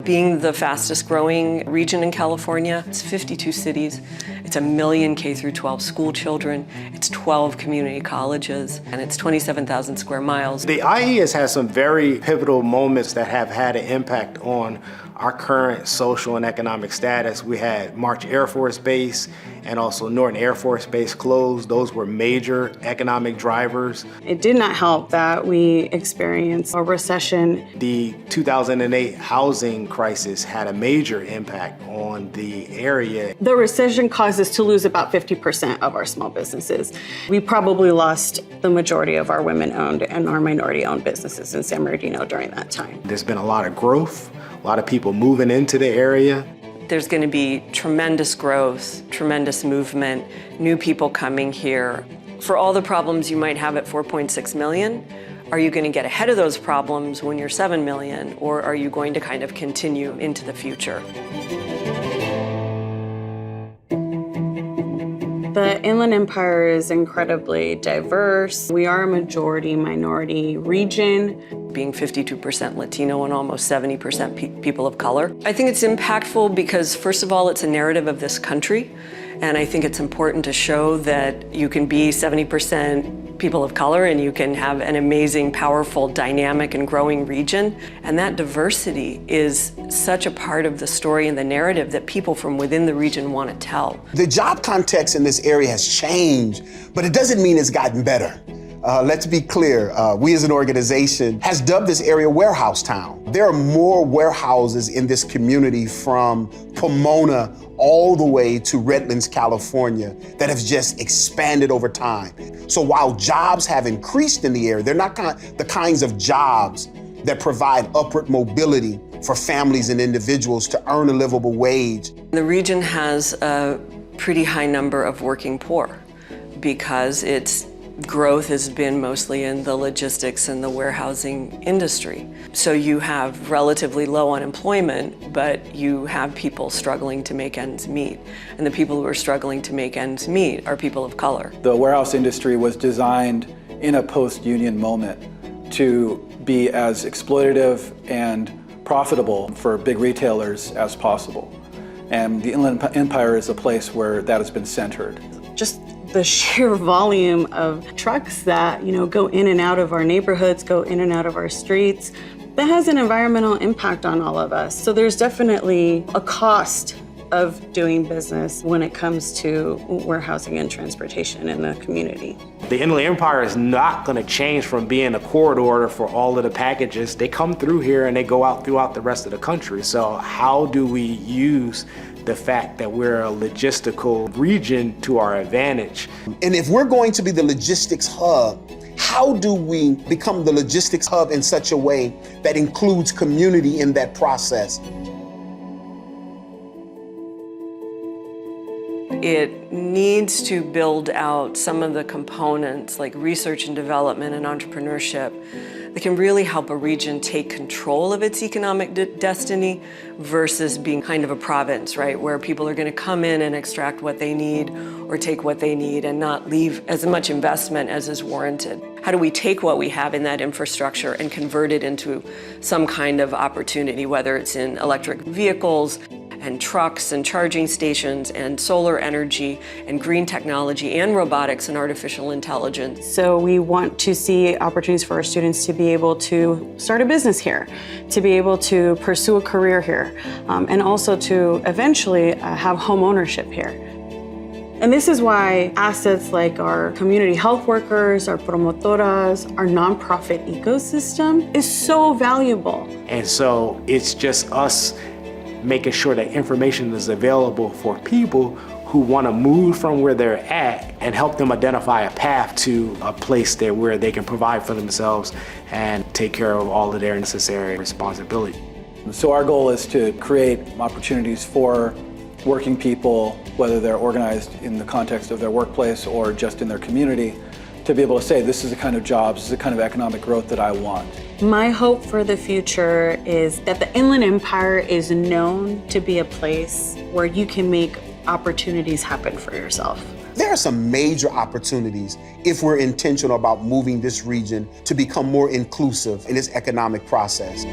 being the fastest growing region in California. It's 52 cities. It's 1 million K through 12 school children. It's 12 community colleges, and it's 27,000 square miles. The IE has had some very pivotal moments that have had an impact on our current social and economic status. We had March Air Force Base and also Norton Air Force Base closed. Those were major economic drivers. It did not help that we experienced a recession. The 2008 housing crisis had a major impact on the area. The recession caused us to lose about 50% of our small businesses. We probably lost the majority of our women-owned and our minority-owned businesses in San Bernardino during that time. There's been a lot of growth, a lot of people moving into the area. There's going to be tremendous growth, tremendous movement, new people coming here. For all the problems you might have at 4.6 million, are you going to get ahead of those problems when you're 7 million, or are you going to kind of continue into the future? The Inland Empire is incredibly diverse. We are a majority-minority region. Being 52% Latino and almost 70% people of color. I think it's impactful because, first of all, it's a narrative of this country. And I think it's important to show that you can be 70% people of color and you can have an amazing, powerful, dynamic, and growing region. And that diversity is such a part of the story and the narrative that people from within the region want to tell. The job context in this area has changed, but it doesn't mean it's gotten better. Let's be clear, we as an organization has dubbed this area Warehouse Town. There are more warehouses in this community from Pomona all the way to Redlands, California, that have just expanded over time. So while jobs have increased in the area, they're not the kinds of jobs that provide upward mobility for families and individuals to earn a livable wage. The region has a pretty high number of working poor because its growth has been mostly in the logistics and the warehousing industry. So you have relatively low unemployment, but you have people struggling to make ends meet. And the people who are struggling to make ends meet are people of color. The warehouse industry was designed in a post-union moment to be as exploitative and profitable for big retailers as possible. And the Inland Empire is a place where that has been centered. Just the sheer volume of trucks that, go in and out of our neighborhoods, go in and out of our streets, that has an environmental impact on all of us. So there's definitely a cost of doing business when it comes to warehousing and transportation in the community. The Inland Empire is not going to change from being a corridor for all of the packages. They come through here and they go out throughout the rest of the country. So how do we use the fact that we're a logistical region to our advantage? And if we're going to be the logistics hub, how do we become the logistics hub in such a way that includes community in that process? It needs to build out some of the components like research and development and entrepreneurship that can really help a region take control of its economic destiny versus being kind of a province, right? Where people are going to come in and extract what they need or take what they need and not leave as much investment as is warranted. How do we take what we have in that infrastructure and convert it into some kind of opportunity, whether it's in electric vehicles, and trucks and charging stations and solar energy and green technology and robotics and artificial intelligence. So we want to see opportunities for our students to be able to start a business here, to be able to pursue a career here, and also to eventually have home ownership here. And this is why assets like our community health workers, our promotoras, our nonprofit ecosystem is so valuable. And so it's just us making sure that information is available for people who want to move from where they're at and help them identify a path to a place there where they can provide for themselves and take care of all of their necessary responsibility. So our goal is to create opportunities for working people, whether they're organized in the context of their workplace or just in their community, to be able to say, this is the kind of jobs, this is the kind of economic growth that I want. My hope for the future is that the Inland Empire is known to be a place where you can make opportunities happen for yourself. There are some major opportunities if we're intentional about moving this region to become more inclusive in its economic process.